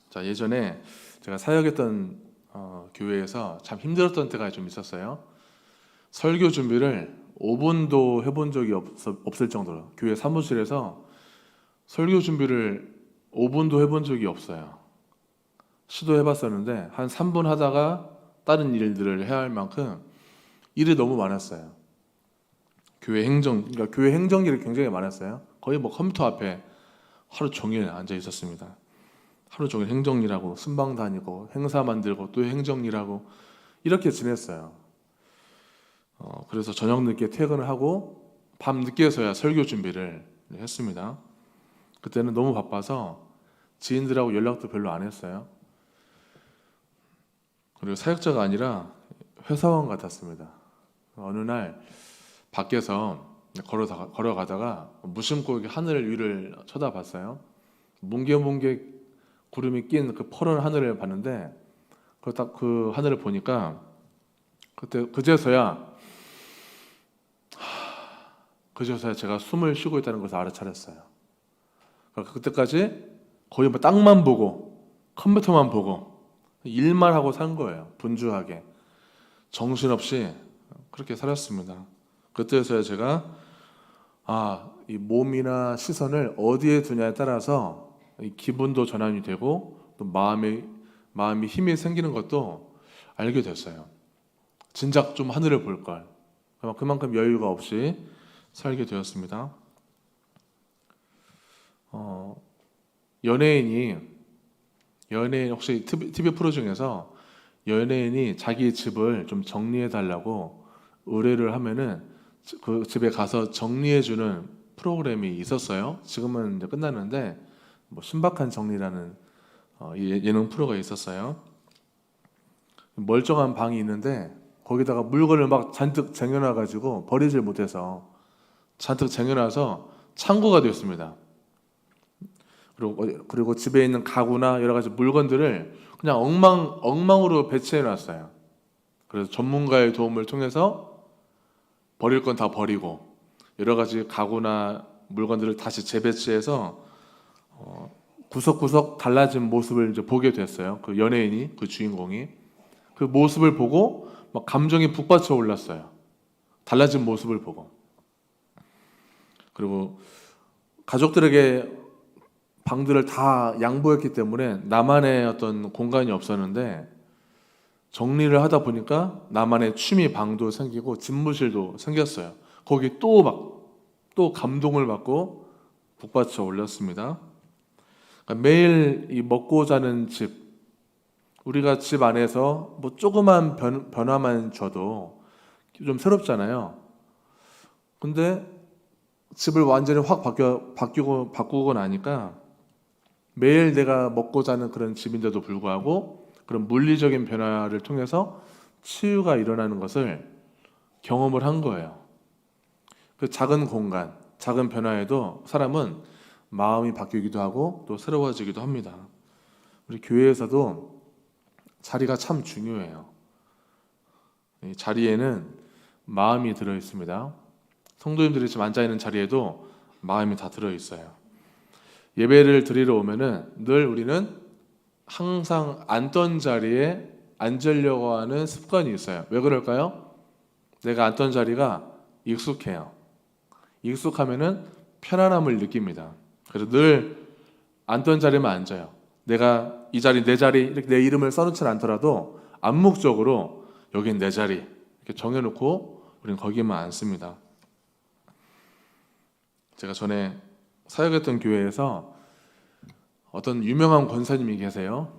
자, 예전에 제가 사역했던 교회에서 참 힘들었던 때가 좀 있었어요. 설교 준비를 5분도 해본 적이 없을 정도로 교회 사무실에서 설교 준비를 5분도 해본 적이 없어요. 시도해봤었는데 한 3분 하다가 다른 일들을 해야 할 만큼 일이 너무 많았어요. 그러니까 교회 행정일이 굉장히 많았어요. 거의 뭐 컴퓨터 앞에 하루 종일 앉아 있었습니다. 하루 종일 행정일하고 순방 다니고 행사 만들고 또 행정일하고 이렇게 지냈어요. 그래서 저녁 늦게 퇴근을 하고 밤 늦게서야 설교 준비를 했습니다. 그때는 너무 바빠서 지인들하고 연락도 별로 안 했어요. 그리고 사역자가 아니라 회사원 같았습니다. 어느 날 밖에서 걸어가다가 무심코 하늘 위를 쳐다봤어요. 뭉게뭉게 구름이 낀 그 푸른 하늘을 봤는데 그 하늘을 보니까 그제서야 제가 숨을 쉬고 있다는 것을 알아차렸어요. 그때까지 거의 뭐 땅만 보고 컴퓨터만 보고 일만 하고 산 거예요. 분주하게 정신없이 그렇게 살았습니다. 그때서야 제가 이 몸이나 시선을 어디에 두냐에 따라서 이 기분도 전환이 되고 또 마음이 힘이 생기는 것도 알게 됐어요. 진작 좀 하늘을 볼 걸. 그만큼 여유가 없이 살게 되었습니다. 연예인 혹시 TV 프로 중에서 연예인이 자기 집을 좀 정리해 달라고 의뢰를 하면은 그 집에 가서 정리해 주는 프로그램이 있었어요. 지금은 이제 끝났는데 뭐 신박한 정리라는 예능 프로가 있었어요. 멀쩡한 방이 있는데 거기다가 물건을 막 잔뜩 쟁여놔 가지고 버리질 못해서 잔뜩 쟁여놔서 창고가 됐습니다. 그리고 집에 있는 가구나 여러 가지 물건들을 그냥 엉망으로 배치해 놨어요. 그래서 전문가의 도움을 통해서 버릴 건 다 버리고 여러 가지 가구나 물건들을 다시 재배치해서 구석구석 달라진 모습을 이제 보게 됐어요. 그 연예인이, 그 주인공이 그 모습을 보고 막 감정이 북받쳐 올랐어요. 달라진 모습을 보고. 그리고 가족들에게 방들을 다 양보했기 때문에 나만의 어떤 공간이 없었는데 정리를 하다 보니까 나만의 취미 방도 생기고 집무실도 생겼어요. 거기 또 감동을 받고 북받쳐 올렸습니다. 그러니까 매일 이 먹고 자는 집, 우리가 집 안에서 뭐 조그만 변화만 줘도 좀 새롭잖아요. 근데 집을 완전히 확 바꾸고 나니까 매일 내가 먹고 자는 그런 집인데도 불구하고 그런 물리적인 변화를 통해서 치유가 일어나는 것을 경험을 한 거예요. 그 작은 공간, 작은 변화에도 사람은 마음이 바뀌기도 하고 또 새로워지기도 합니다. 우리 교회에서도 자리가 참 중요해요. 이 자리에는 마음이 들어 있습니다. 성도님들이 지금 앉아 있는 자리에도 마음이 다 들어 있어요. 예배를 드리러 오면은 늘 우리는 항상 앉던 자리에 앉으려고 하는 습관이 있어요. 왜 그럴까요? 내가 앉던 자리가 익숙해요. 익숙하면은 편안함을 느낍니다. 그래서 늘 앉던 자리만 앉아요. 내가 이 자리 내 자리 이렇게 내 이름을 써놓지 않더라도 암묵적으로 여긴 내 자리 이렇게 정해놓고 우리는 거기만 앉습니다. 제가 전에 사역했던 교회에서 어떤 유명한 권사님이 계세요.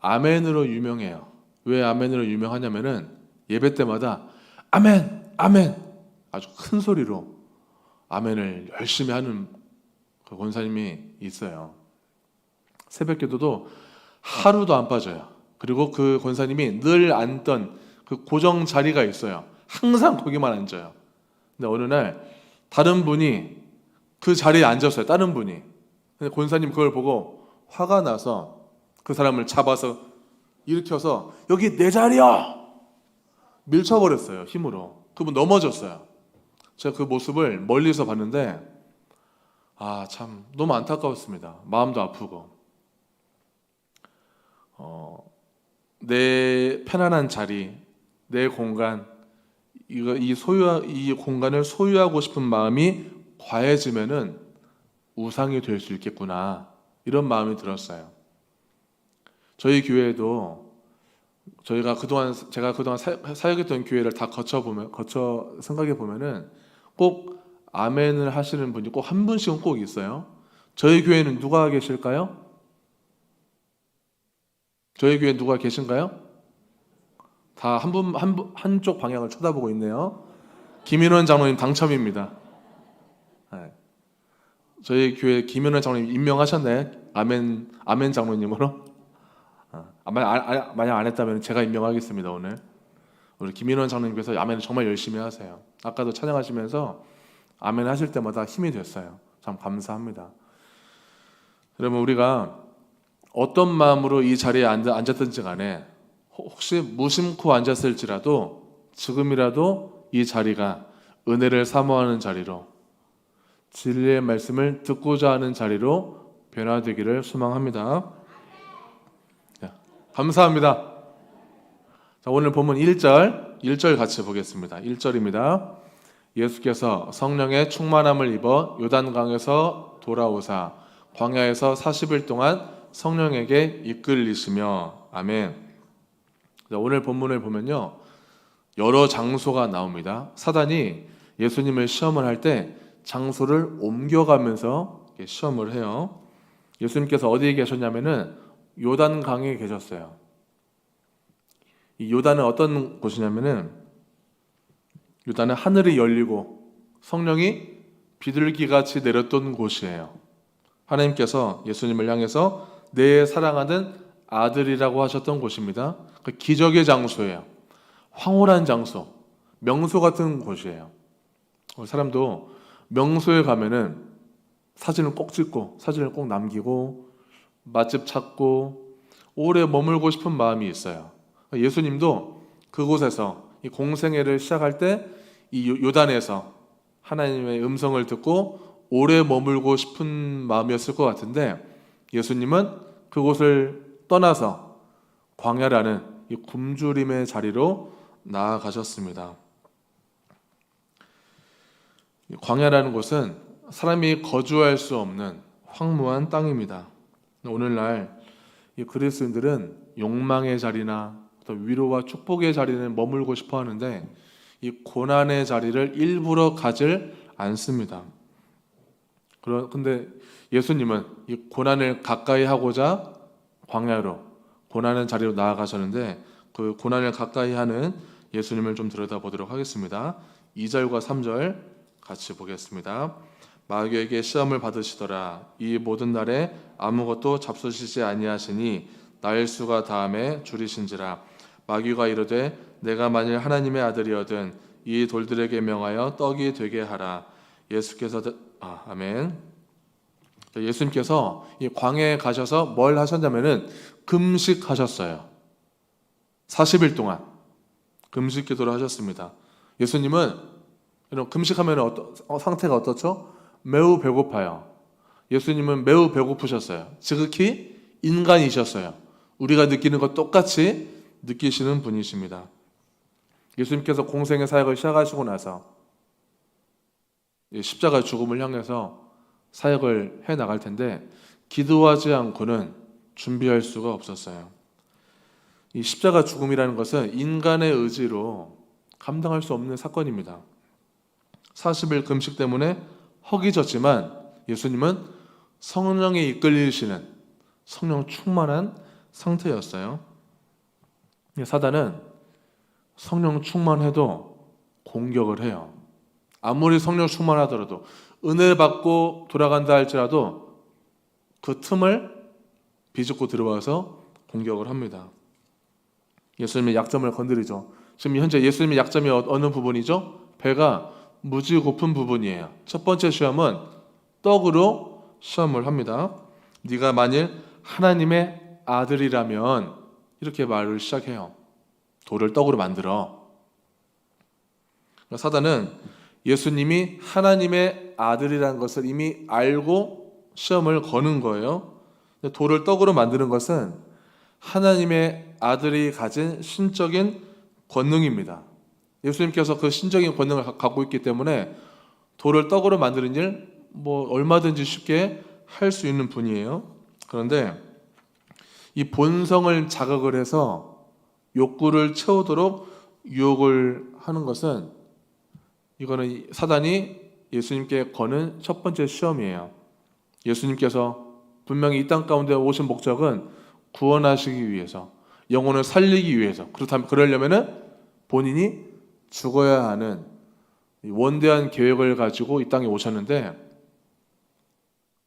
아멘으로 유명해요. 왜 아멘으로 유명하냐면은 예배 때마다 아멘, 아멘 아주 큰 소리로 아멘을 열심히 하는 그 권사님이 있어요. 새벽기도도 하루도 안 빠져요. 그리고 그 권사님이 늘 앉던 그 고정 자리가 있어요. 항상 거기만 앉아요. 근데 어느 날 다른 분이 그 자리에 앉았어요. 다른 분이. 근데 권사님 그걸 보고 화가 나서 그 사람을 잡아서 일으켜서 여기 내 자리야! 밀쳐버렸어요. 힘으로. 그분 넘어졌어요. 제가 그 모습을 멀리서 봤는데 참 너무 안타까웠습니다. 마음도 아프고. 내 편안한 자리, 내 공간, 이 공간을 소유하고 싶은 마음이 과해지면은 우상이 될 수 있겠구나, 이런 마음이 들었어요. 저희 교회도 제가 그동안 사역했던 교회를 다 거쳐 생각해 보면은 꼭 아멘을 하시는 분이 꼭 한 분씩은 꼭 있어요. 저희 교회는 누가 계실까요? 저희 교회 누가 계신가요? 다 한쪽 방향을 쳐다보고 있네요. 김인원 장로님 당첨입니다. 네. 저희 교회 김인원 장로님 임명하셨나요? 아멘 장로님으로? 만약 안 했다면 제가 임명하겠습니다. 오늘 우리 김인원 장로님께서 아멘을 정말 열심히 하세요. 아까도 찬양하시면서 아멘 하실 때마다 힘이 됐어요. 참 감사합니다. 그러면 우리가 어떤 마음으로 이 자리에 앉았든지 간에 혹시 무심코 앉았을지라도 지금이라도 이 자리가 은혜를 사모하는 자리로, 진리의 말씀을 듣고자 하는 자리로 변화되기를 소망합니다. 감사합니다. 자, 오늘 본문 1절 같이 보겠습니다. 1절입니다. 예수께서 성령의 충만함을 입어 요단강에서 돌아오사 광야에서 40일 동안 성령에게 이끌리시며. 아멘. 자, 오늘 본문을 보면요, 여러 장소가 나옵니다. 사단이 예수님을 시험을 할 때 장소를 옮겨가면서 시험을 해요. 예수님께서 어디에 계셨냐면은 요단강에 계셨어요. 이 요단은 어떤 곳이냐면은, 요단은 하늘이 열리고 성령이 비둘기같이 내렸던 곳이에요. 하나님께서 예수님을 향해서 내 사랑하는 아들이라고 하셨던 곳입니다. 그 기적의 장소예요. 황홀한 장소, 명소 같은 곳이에요. 사람도 명소에 가면은 사진을 꼭 찍고 사진을 꼭 남기고 맛집 찾고 오래 머물고 싶은 마음이 있어요. 예수님도 그곳에서 이 공생애를 시작할 때 이 요단에서 하나님의 음성을 듣고 오래 머물고 싶은 마음이었을 것 같은데, 예수님은 그곳을 떠나서 광야라는 이 굶주림의 자리로 나아가셨습니다. 광야라는 곳은 사람이 거주할 수 없는 황무한 땅입니다. 오늘날 이 그리스도인들은 욕망의 자리나 또 위로와 축복의 자리는 머물고 싶어 하는데, 이 고난의 자리를 일부러 가질 않습니다. 그런데 예수님은 이 고난을 가까이 하고자 광야로, 고난의 자리로 나아가셨는데, 그 고난을 가까이 하는 예수님을 좀 들여다보도록 하겠습니다. 2절과 3절 같이 보겠습니다. 마귀에게 시험을 받으시더라. 이 모든 날에 아무것도 잡수시지 아니하시니 날수가 다함에 줄이신지라. 마귀가 이르되 내가 만일 하나님의 아들이거든 이 돌들에게 명하여 떡이 되게 하라. 예수께서 아멘. 예수님께서 이 광야에 가셔서 뭘 하셨냐면은 금식하셨어요. 40일 동안 금식 기도를 하셨습니다. 예수님은 금식하면 상태가 어떻죠? 매우 배고파요. 예수님은 매우 배고프셨어요. 지극히 인간이셨어요. 우리가 느끼는 것 똑같이 느끼시는 분이십니다. 예수님께서 공생의 사역을 시작하시고 나서 십자가 죽음을 향해서 사역을 해 나갈 텐데 기도하지 않고는 준비할 수가 없었어요. 이 십자가 죽음이라는 것은 인간의 의지로 감당할 수 없는 사건입니다. 40일 금식 때문에 허기졌지만 예수님은 성령에 이끌리시는 성령 충만한 상태였어요. 사단은 성령 충만해도 공격을 해요. 아무리 성령 충만하더라도, 은혜 받고 돌아간다 할지라도 그 틈을 비집고 들어와서 공격을 합니다. 예수님의 약점을 건드리죠. 지금 현재 예수님의 약점이 어느 부분이죠? 배가 무지 고픈 부분이에요. 첫 번째 시험은 떡으로 시험을 합니다. 네가 만일 하나님의 아들이라면, 이렇게 말을 시작해요. 돌을 떡으로 만들어. 사단은 예수님이 하나님의 아들이라는 것을 이미 알고 시험을 거는 거예요. 돌을 떡으로 만드는 것은 하나님의 아들이 가진 신적인 권능입니다. 예수님께서 그 신적인 권능을 갖고 있기 때문에 돌을 떡으로 만드는 일 얼마든지 쉽게 할 수 있는 분이에요. 그런데 이 본성을 자극을 해서 욕구를 채우도록 유혹을 하는 것은, 이거는 사단이 예수님께 거는 첫 번째 시험이에요. 예수님께서 분명히 이 땅 가운데 오신 목적은 구원하시기 위해서, 영혼을 살리기 위해서, 그러려면은 본인이 죽어야 하는 원대한 계획을 가지고 이 땅에 오셨는데,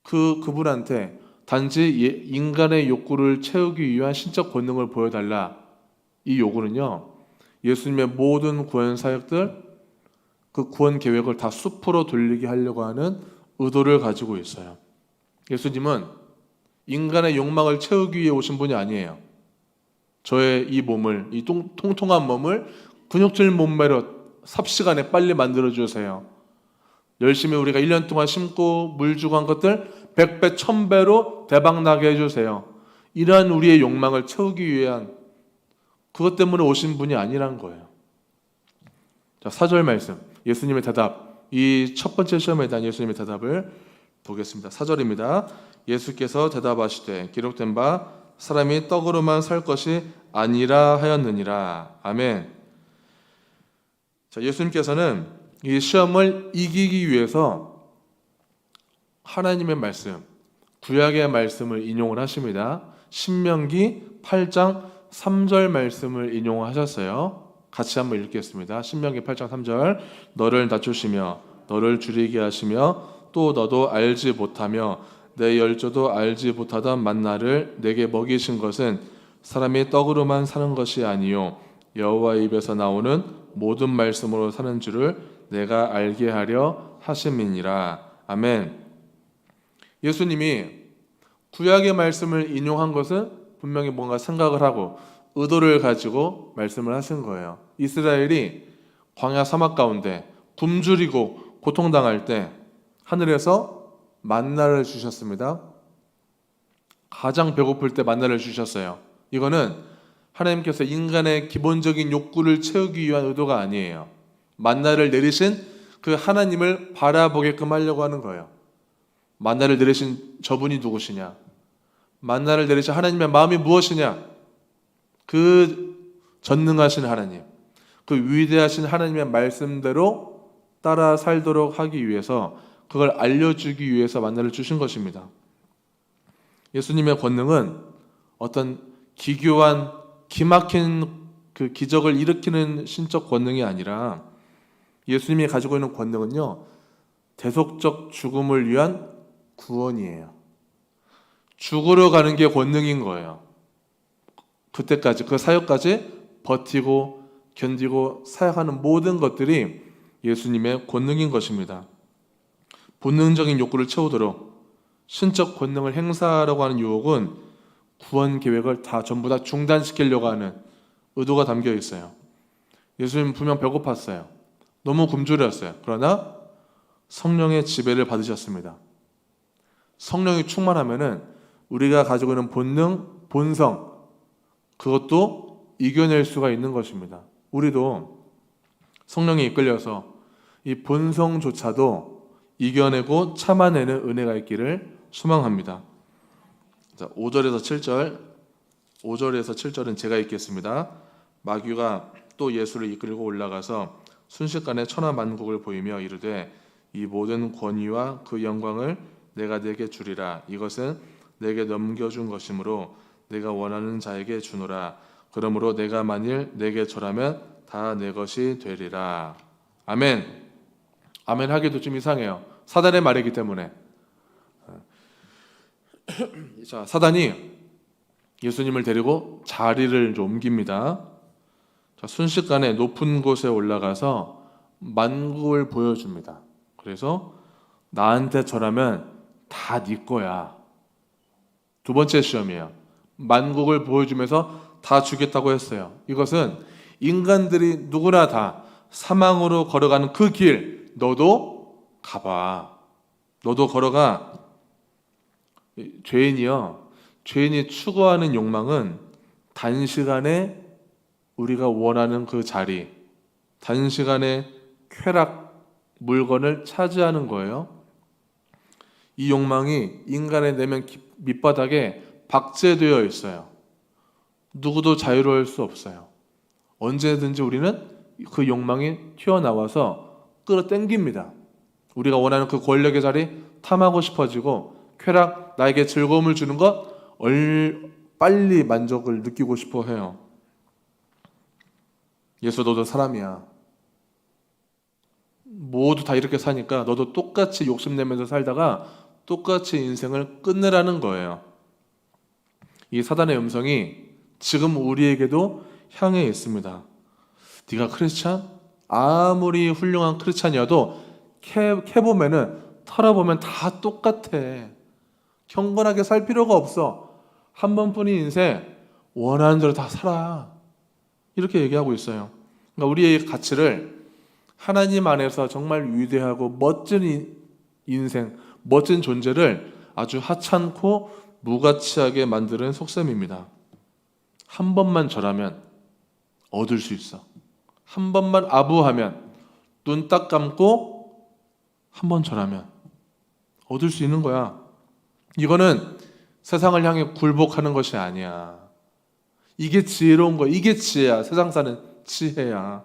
그분한테 단지 인간의 욕구를 채우기 위한 신적 본능을 보여달라, 이 요구는요, 예수님의 모든 구원 사역들, 그 구원 계획을 다 숲으로 돌리게 하려고 하는 의도를 가지고 있어요. 예수님은 인간의 욕망을 채우기 위해 오신 분이 아니에요. 저의 이 몸을, 이 통통한 몸을 근육질 몸매로 삽시간에 빨리 만들어주세요. 열심히 우리가 1년 동안 심고 물 주고 한 것들 100배, 1000배로 대박나게 해주세요. 이러한 우리의 욕망을 채우기 위한, 그것 때문에 오신 분이 아니란 거예요. 자, 4절 말씀, 예수님의 대답, 이 첫 번째 시험에 대한 예수님의 대답을 보겠습니다. 4절입니다. 예수께서 대답하시되 기록된 바 사람이 떡으로만 살 것이 아니라 하였느니라. 아멘. 자, 예수님께서는 이 시험을 이기기 위해서 하나님의 말씀, 구약의 말씀을 인용을 하십니다. 신명기 8장 3절 말씀을 인용하셨어요. 같이 한번 읽겠습니다. 신명기 8장 3절. 너를 낮추시며 너를 줄이게 하시며 또 너도 알지 못하며 내 열조도 알지 못하던 만나를 내게 먹이신 것은 사람이 떡으로만 사는 것이 아니요 여호와의 입에서 나오는 모든 말씀으로 사는 줄을 내가 알게 하려 하심이니라. 아멘. 예수님이 구약의 말씀을 인용한 것은 분명히 뭔가 생각을 하고 의도를 가지고 말씀을 하신 거예요. 이스라엘이 광야 사막 가운데 굶주리고 고통당할 때 하늘에서 만나를 주셨습니다. 가장 배고플 때 만나를 주셨어요. 이거는 하나님께서 인간의 기본적인 욕구를 채우기 위한 의도가 아니에요. 만나를 내리신 그 하나님을 바라보게끔 하려고 하는 거예요. 만나를 내리신 저분이 누구시냐? 만나를 내리신 하나님의 마음이 무엇이냐? 그 전능하신 하나님, 그 위대하신 하나님의 말씀대로 따라 살도록 하기 위해서, 그걸 알려주기 위해서 만나를 주신 것입니다. 예수님의 권능은 어떤 기교한 기막힌 그 기적을 일으키는 신적 권능이 아니라, 예수님이 가지고 있는 권능은요, 대속적 죽음을 위한 구원이에요. 죽으러 가는 게 권능인 거예요. 그때까지, 그 사역까지 버티고 견디고 사역하는 모든 것들이 예수님의 권능인 것입니다. 본능적인 욕구를 채우도록 신적 권능을 행사하려고 하는 유혹은 구원 계획을 전부 다 중단시키려고 하는 의도가 담겨 있어요. 예수님 분명 배고팠어요. 너무 굶주렸어요. 그러나 성령의 지배를 받으셨습니다. 성령이 충만하면은 우리가 가지고 있는 본능, 본성, 그것도 이겨낼 수가 있는 것입니다. 우리도 성령에 이끌려서 이 본성조차도 이겨내고 참아내는 은혜가 있기를 소망합니다. 자, 5절에서 7절은 제가 읽겠습니다. 마귀가 또 예수를 이끌고 올라가서 순식간에 천하만국을 보이며 이르되 이 모든 권위와 그 영광을 내가 네게 주리라. 이것은 내게 넘겨준 것이므로 내가 원하는 자에게 주노라. 그러므로 내가 만일 내게 절하면 다 내 것이 되리라. 아멘. 아멘 하기도 좀 이상해요. 사단의 말이기 때문에. 자, 사단이 예수님을 데리고 자리를 옮깁니다. 자, 순식간에 높은 곳에 올라가서 만국을 보여줍니다. 그래서 나한테 절하면 다 네 거야. 두 번째 시험이에요. 만국을 보여주면서 다 주겠다고 했어요. 이것은 인간들이 누구나 다 사망으로 걸어가는 그 길, 너도 가봐. 너도 걸어가. 죄인이 추구하는 욕망은 단시간에 우리가 원하는 그 자리, 단시간에 쾌락, 물건을 차지하는 거예요. 이 욕망이 인간의 내면 밑바닥에 박제되어 있어요. 누구도 자유로울 수 없어요. 언제든지 우리는 그 욕망이 튀어나와서 끌어당깁니다. 우리가 원하는 그 권력의 자리 탐하고 싶어지고, 쾌락, 나에게 즐거움을 주는 것 빨리 만족을 느끼고 싶어 해요. 예수, 너도 사람이야. 모두 다 이렇게 사니까 너도 똑같이 욕심내면서 살다가 똑같이 인생을 끝내라는 거예요. 이 사단의 음성이 지금 우리에게도 향해 있습니다. 네가 크리스찬? 아무리 훌륭한 크리스찬이어도 캐보면은, 털어보면 다 똑같아. 경건하게 살 필요가 없어. 한 번뿐인 인생 원하는 대로 다 살아. 이렇게 얘기하고 있어요. 그러니까 우리의 가치를 하나님 안에서 정말 위대하고 멋진 인생, 멋진 존재를 아주 하찮고 무가치하게 만드는 속셈입니다. 한 번만 절하면 얻을 수 있어. 한 번만 아부하면, 눈 딱 감고 한 번 절하면 얻을 수 있는 거야. 이거는 세상을 향해 굴복하는 것이 아니야. 이게 지혜로운 거야. 이게 지혜야. 세상 사는 지혜야.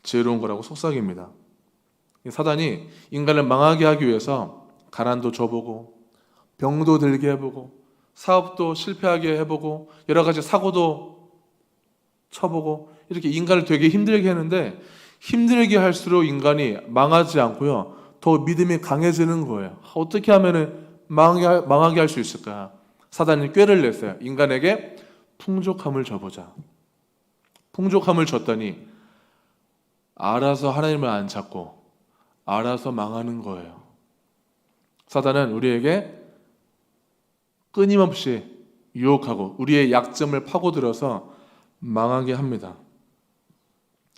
지혜로운 거라고 속삭입니다. 사단이 인간을 망하게 하기 위해서 가난도 줘보고, 병도 들게 해보고, 사업도 실패하게 해보고, 여러 가지 사고도 쳐보고, 이렇게 인간을 되게 힘들게 하는데, 힘들게 할수록 인간이 망하지 않고요, 더 믿음이 강해지는 거예요. 어떻게 하면 망하게 할 수 있을까? 사단이 꾀를 냈어요. 인간에게 풍족함을 줘보자. 풍족함을 줬더니 알아서 하나님을 안 찾고 알아서 망하는 거예요. 사단은 우리에게 끊임없이 유혹하고 우리의 약점을 파고들어서 망하게 합니다.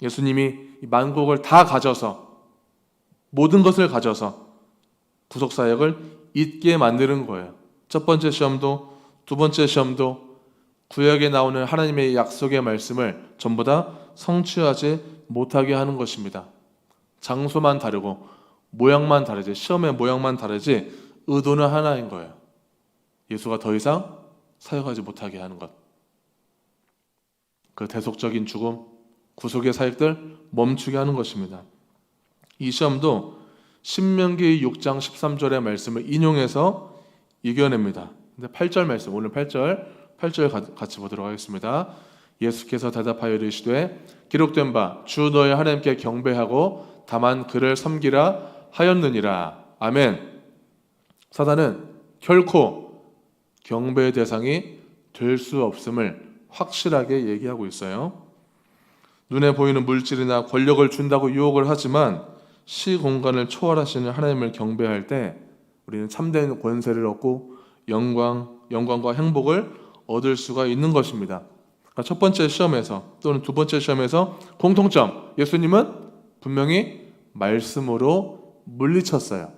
예수님이 만국을 다 가져서, 모든 것을 가져서 구속사역을 잊게 만드는 거예요. 첫 번째 시험도, 두 번째 시험도, 구약에 나오는 하나님의 약속의 말씀을 전부 다 성취하지 못하게 하는 것입니다. 장소만 다르고 모양만 다르지, 시험의 모양만 다르지 의도는 하나인 거예요. 예수가 더 이상 사역하지 못하게 하는 것. 그 대속적인 죽음, 구속의 사역들 멈추게 하는 것입니다. 이 시험도 신명기 6장 13절의 말씀을 인용해서 이겨냅니다. 근데 8절 말씀, 오늘 8절 같이 보도록 하겠습니다. 예수께서 대답하여 이르시되 기록된 바 주 너의 하나님께 경배하고 다만 그를 섬기라 하였느니라. 아멘. 사단은 결코 경배의 대상이 될 수 없음을 확실하게 얘기하고 있어요. 눈에 보이는 물질이나 권력을 준다고 유혹을 하지만 시공간을 초월하시는 하나님을 경배할 때 우리는 참된 권세를 얻고 영광과 행복을 얻을 수가 있는 것입니다. 그러니까 첫 번째 시험에서 또는 두 번째 시험에서 공통점, 예수님은 분명히 말씀으로 물리쳤어요.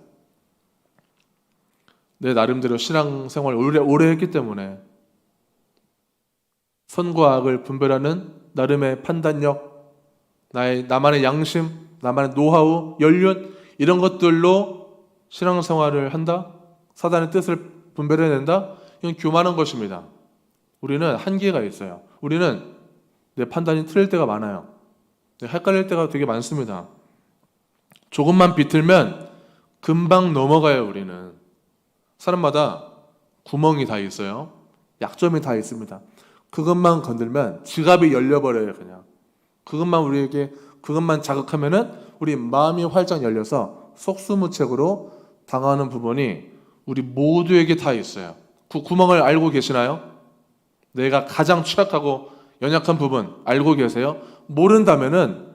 내 나름대로 신앙생활 오래 했기 때문에 선과 악을 분별하는 나름의 판단력, 나만의 양심, 나만의 노하우, 연륜, 이런 것들로 신앙생활을 한다? 사단의 뜻을 분별해낸다? 이건 교만한 것입니다. 우리는 한계가 있어요. 우리는 내 판단이 틀릴 때가 많아요. 헷갈릴 때가 되게 많습니다. 조금만 비틀면 금방 넘어가요. 우리는 사람마다 구멍이 다 있어요. 약점이 다 있습니다. 그것만 건들면 지갑이 열려버려요. 그냥 그것만 자극하면은 우리 마음이 활짝 열려서 속수무책으로 당하는 부분이 우리 모두에게 다 있어요. 그 구멍을 알고 계시나요? 내가 가장 취약하고 연약한 부분 알고 계세요? 모른다면은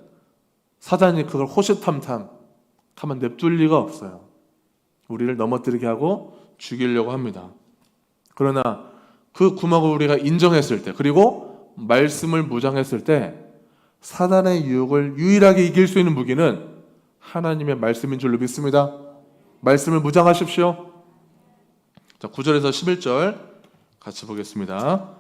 사단이 그걸 호시탐탐 가만 냅둘 리가 없어요. 우리를 넘어뜨리게 하고 죽이려고 합니다. 그러나 그 구멍을 우리가 인정했을 때, 그리고 말씀을 무장했을 때 사단의 유혹을 유일하게 이길 수 있는 무기는 하나님의 말씀인 줄로 믿습니다. 말씀을 무장하십시오. 자, 9절에서 11절 같이 보겠습니다.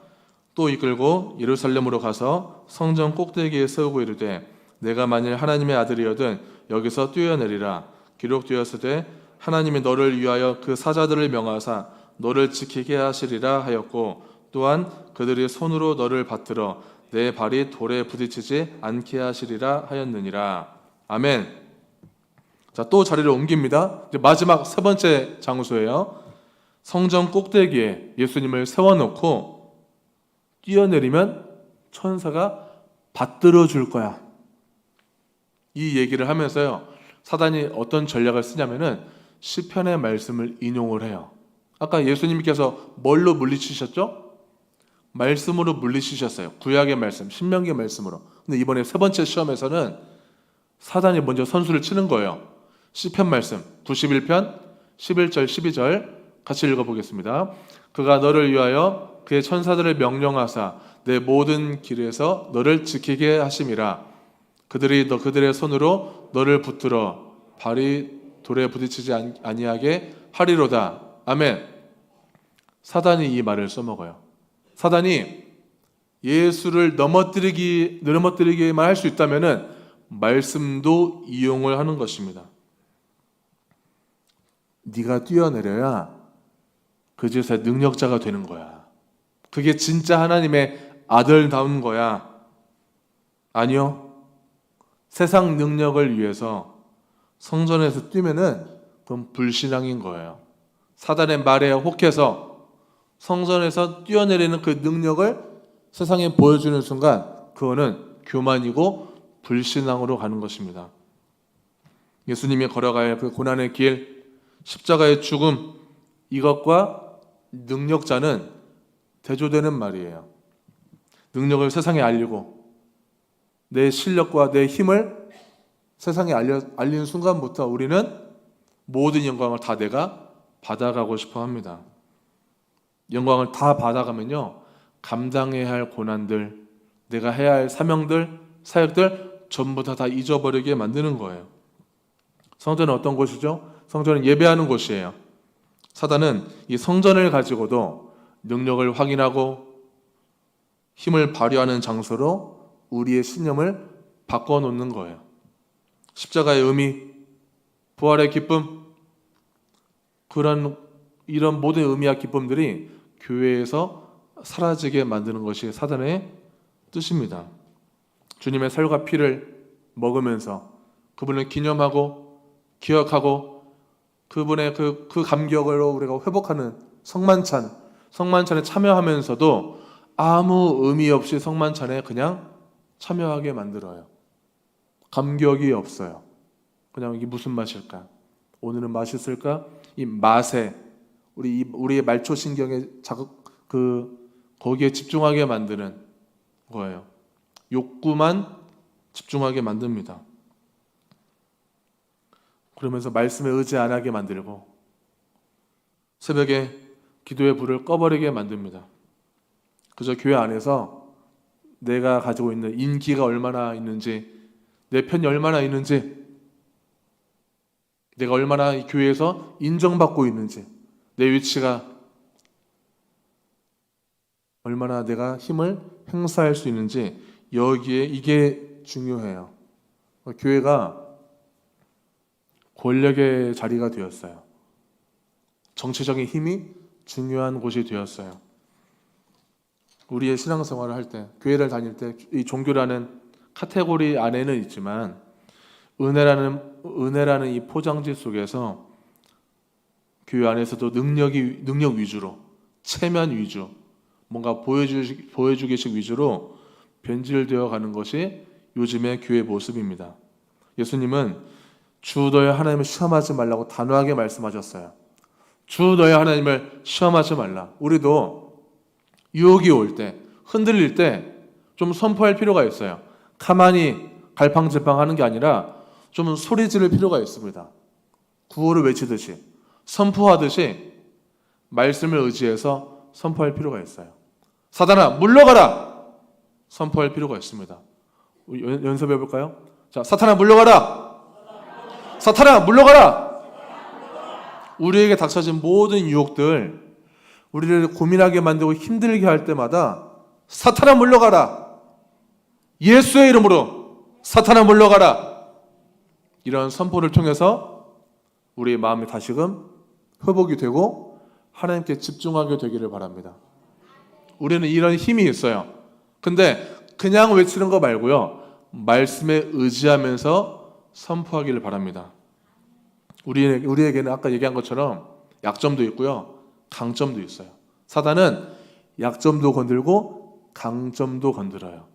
또 이끌고 예루살렘으로 가서 성전 꼭대기에 세우고 이르되 내가 만일 하나님의 아들이거든 여기서 뛰어내리라. 기록되었으되 하나님이 너를 위하여 그 사자들을 명하사 너를 지키게 하시리라 하였고 또한 그들이 손으로 너를 받들어 내 발이 돌에 부딪히지 않게 하시리라 하였느니라. 아멘. 자, 또 자리를 옮깁니다. 이제 마지막 세 번째 장소예요. 성전 꼭대기에 예수님을 세워놓고 뛰어내리면 천사가 받들어 줄 거야. 이 얘기를 하면서요, 사단이 어떤 전략을 쓰냐면은 시편의 말씀을 인용을 해요. 아까 예수님께서 뭘로 물리치셨죠? 말씀으로 물리치셨어요. 구약의 말씀, 신명기의 말씀으로. 근데 이번에 세 번째 시험에서는 사단이 먼저 선수를 치는 거예요. 시편 말씀 91편 11절 12절 같이 읽어보겠습니다. 그가 너를 위하여 그의 천사들을 명령하사 내 모든 길에서 너를 지키게 하심이라. 그들이 그들의 손으로 너를 붙들어 발이 돌에 부딪히지 아니하게 하리로다. 아멘. 사단이 이 말을 써먹어요. 사단이 예수를 넘어뜨리기만 할 수 있다면은 말씀도 이용을 하는 것입니다. 네가 뛰어내려야 그 짓의 능력자가 되는 거야. 그게 진짜 하나님의 아들다운 거야. 아니요. 세상 능력을 위해서 성전에서 뛰면은 그건 불신앙인 거예요. 사단의 말에 혹해서 성전에서 뛰어내리는 그 능력을 세상에 보여주는 순간 그거는 교만이고 불신앙으로 가는 것입니다. 예수님이 걸어가야 할 그 고난의 길, 십자가의 죽음, 이것과 능력자는 대조되는 말이에요. 능력을 세상에 알리고 내 실력과 내 힘을 세상에 알리는 순간부터 우리는 모든 영광을 다 내가 받아가고 싶어 합니다. 영광을 다 받아가면요, 감당해야 할 고난들, 내가 해야 할 사명들, 사역들 전부 다 잊어버리게 만드는 거예요. 성전은 어떤 곳이죠? 성전은 예배하는 곳이에요. 사단은 이 성전을 가지고도 능력을 확인하고 힘을 발휘하는 장소로 우리의 신념을 바꿔놓는 거예요. 십자가의 의미, 부활의 기쁨, 이런 모든 의미와 기쁨들이 교회에서 사라지게 만드는 것이 사단의 뜻입니다. 주님의 살과 피를 먹으면서 그분을 기념하고 기억하고 그분의 그 감격으로 우리가 회복하는 성만찬에 참여하면서도 아무 의미 없이 성만찬에 그냥 참여하게 만들어요. 감격이 없어요. 그냥 이게 무슨 맛일까? 오늘은 맛있을까? 이 맛에 우리의 말초신경에 거기에 집중하게 만드는 거예요. 욕구만 집중하게 만듭니다. 그러면서 말씀에 의지 안 하게 만들고 새벽에 기도의 불을 꺼버리게 만듭니다. 그저 교회 안에서 내가 가지고 있는 인기가 얼마나 있는지, 내 편이 얼마나 있는지, 내가 얼마나 이 교회에서 인정받고 있는지, 내 위치가 얼마나 내가 힘을 행사할 수 있는지, 여기에 이게 중요해요. 교회가 권력의 자리가 되었어요. 정치적인 힘이 중요한 곳이 되었어요. 우리의 신앙생활을 할 때, 교회를 다닐 때 이 종교라는 카테고리 안에는 있지만 은혜라는 이 포장지 속에서 교회 안에서도 능력 위주로, 체면 위주, 뭔가 보여주기식 위주로 변질되어 가는 것이 요즘의 교회 모습입니다. 예수님은 주 너의 하나님을 시험하지 말라고 단호하게 말씀하셨어요. 주 너의 하나님을 시험하지 말라. 우리도 유혹이 올 때, 흔들릴 때 좀 선포할 필요가 있어요. 가만히 갈팡질팡하는 게 아니라 좀 소리 지를 필요가 있습니다. 구호를 외치듯이, 선포하듯이 말씀을 의지해서 선포할 필요가 있어요. 사단아 물러가라! 선포할 필요가 있습니다. 연습해 볼까요? 자, 사탄아 물러가라! 사탄아 물러가라! 우리에게 닥쳐진 모든 유혹들, 우리를 고민하게 만들고 힘들게 할 때마다 사탄아 물러가라. 예수의 이름으로 사탄아 물러가라. 이런 선포를 통해서 우리의 마음이 다시금 회복이 되고 하나님께 집중하게 되기를 바랍니다. 우리는 이런 힘이 있어요. 근데 그냥 외치는 거 말고요, 말씀에 의지하면서 선포하기를 바랍니다. 우리에게는 아까 얘기한 것처럼 약점도 있고요, 강점도 있어요. 사단은 약점도 건들고 강점도 건드려요.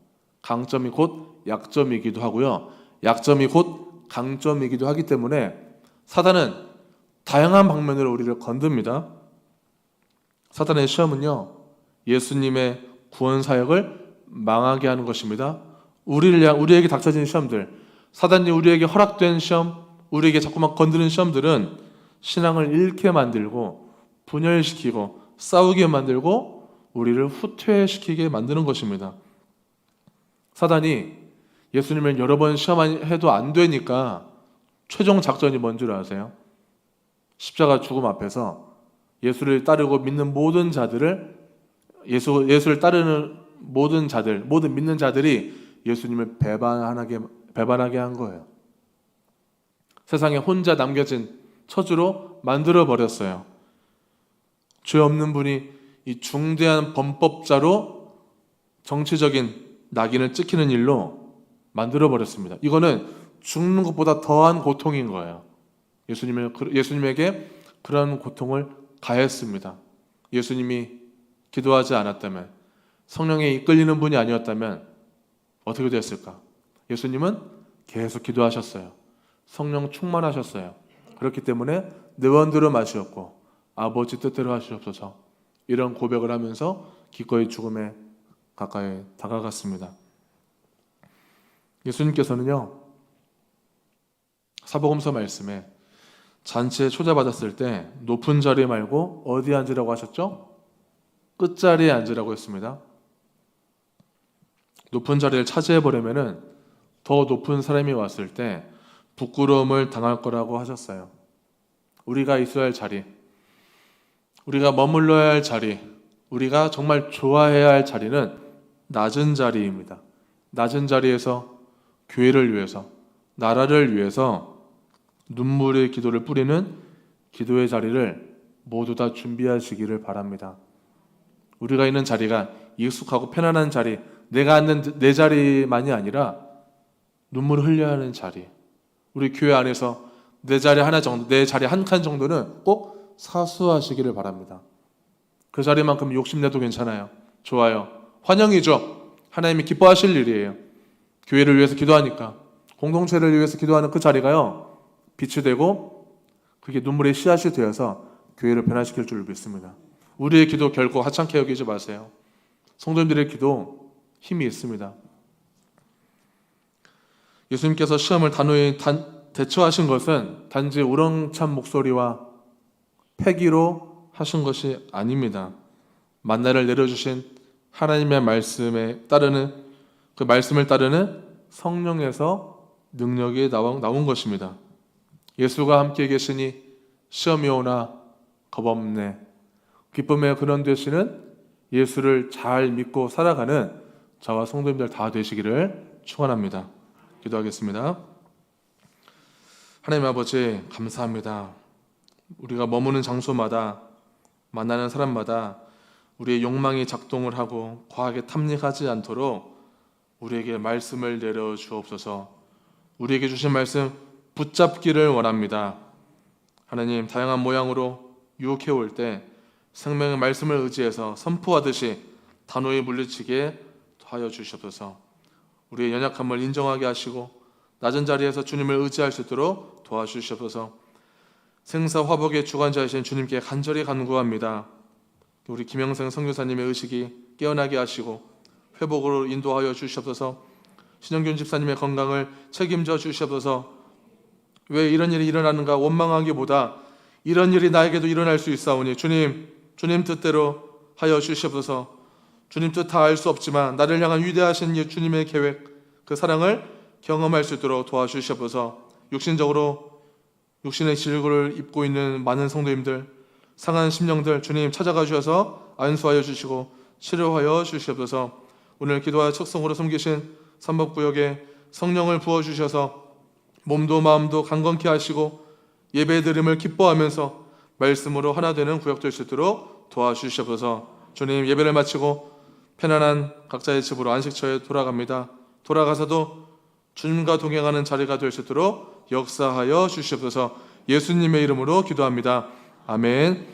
강점이 곧 약점이기도 하고요, 약점이 곧 강점이기도 하기 때문에 사단은 다양한 방면으로 우리를 건듭니다. 사단의 시험은요, 예수님의 구원 사역을 망하게 하는 것입니다. 우리에게 닥쳐진 시험들, 사단이 우리에게 허락된 시험, 우리에게 자꾸만 건드는 시험들은 신앙을 잃게 만들고 분열시키고 싸우게 만들고 우리를 후퇴시키게 만드는 것입니다. 사단이 예수님을 여러 번 시험해도 안 되니까 최종 작전이 뭔 줄 아세요? 십자가 죽음 앞에서 예수를 따르고 믿는 모든 자들을, 예수를 따르는 모든 자들, 모든 믿는 자들이 예수님을 배반하게 한 거예요. 세상에 혼자 남겨진 처주로 만들어 버렸어요. 죄 없는 분이 이 중대한 범법자로 정치적인 낙인을 찍히는 일로 만들어 버렸습니다. 이거는 죽는 것보다 더한 고통인 거예요. 예수님에게 그런 고통을 가했습니다. 예수님이 기도하지 않았다면, 성령에 이끌리는 분이 아니었다면 어떻게 됐을까? 예수님은 계속 기도하셨어요. 성령 충만하셨어요. 그렇기 때문에 내 원대로 마시었고 아버지 뜻대로 하시옵소서, 이런 고백을 하면서 기꺼이 죽음에 가까이 다가갔습니다. 예수님께서는요, 사복음서 말씀에 잔치에 초대받았을 때 높은 자리 말고 어디에 앉으라고 하셨죠? 끝자리에 앉으라고 했습니다. 높은 자리를 차지해버리면은 더 높은 사람이 왔을 때 부끄러움을 당할 거라고 하셨어요. 우리가 있어야 할 자리, 우리가 머물러야 할 자리, 우리가 정말 좋아해야 할 자리는 낮은 자리입니다. 낮은 자리에서 교회를 위해서, 나라를 위해서 눈물의 기도를 뿌리는 기도의 자리를 모두 다 준비하시기를 바랍니다. 우리가 있는 자리가 익숙하고 편안한 자리, 내가 앉는 내 자리만이 아니라 눈물을 흘려야 하는 자리, 우리 교회 안에서 내 자리 하나 정도, 내 자리 한 칸 정도는 꼭 사수하시기를 바랍니다. 그 자리만큼 욕심내도 괜찮아요. 좋아요. 환영이죠. 하나님이 기뻐하실 일이에요. 교회를 위해서 기도하니까, 공동체를 위해서 기도하는 그 자리가요, 빛이 되고 그게 눈물의 씨앗이 되어서 교회를 변화시킬 줄 믿습니다. 우리의 기도 결코 하찮게 여기지 마세요. 성도님들의 기도 힘이 있습니다. 예수님께서 시험을 단호히 대처하신 것은 단지 우렁찬 목소리와 패기로 하신 것이 아닙니다. 만나를 내려주신 하나님의 말씀에 따르는, 그 말씀을 따르는 성령에서 능력이 나온 것입니다. 예수가 함께 계시니 시험이 오나 겁없네. 기쁨의 근원 되시는 예수를 잘 믿고 살아가는 저와 성도님들 다 되시기를 축원합니다. 기도하겠습니다. 하나님 아버지, 감사합니다. 우리가 머무는 장소마다, 만나는 사람마다 우리의 욕망이 작동을 하고 과하게 탐닉하지 않도록 우리에게 말씀을 내려 주옵소서. 우리에게 주신 말씀 붙잡기를 원합니다. 하나님, 다양한 모양으로 유혹해 올 때 생명의 말씀을 의지해서 선포하듯이 단호히 물리치게 하여 주시옵소서. 우리의 연약함을 인정하게 하시고 낮은 자리에서 주님을 의지할 수 있도록 도와주시옵소서. 생사화복의 주관자이신 주님께 간절히 간구합니다. 우리 김영생 선교사님의 의식이 깨어나게 하시고 회복으로 인도하여 주시옵소서. 신영균 집사님의 건강을 책임져 주시옵소서. 왜 이런 일이 일어나는가 원망하기보다 이런 일이 나에게도 일어날 수 있사오니 주님 뜻대로 하여 주시옵소서. 주님 뜻 다 알 수 없지만 나를 향한 위대하신 주님의 계획, 그 사랑을 경험할 수 있도록 도와주시옵소서. 육신의 질고를 입고 있는 많은 성도님들, 상한 심령들 주님 찾아가 주셔서 안수하여 주시고 치료하여 주시옵소서. 오늘 기도와 척성으로 섬기신 삼법구역에 성령을 부어주셔서 몸도 마음도 강건케 하시고 예배드림을 기뻐하면서 말씀으로 하나 되는 구역 될 수 있도록 도와주시옵소서. 주님, 예배를 마치고 편안한 각자의 집으로 안식처에 돌아갑니다. 돌아가서도 주님과 동행하는 자리가 될 수 있도록 역사하여 주시옵소서. 예수님의 이름으로 기도합니다. 아멘.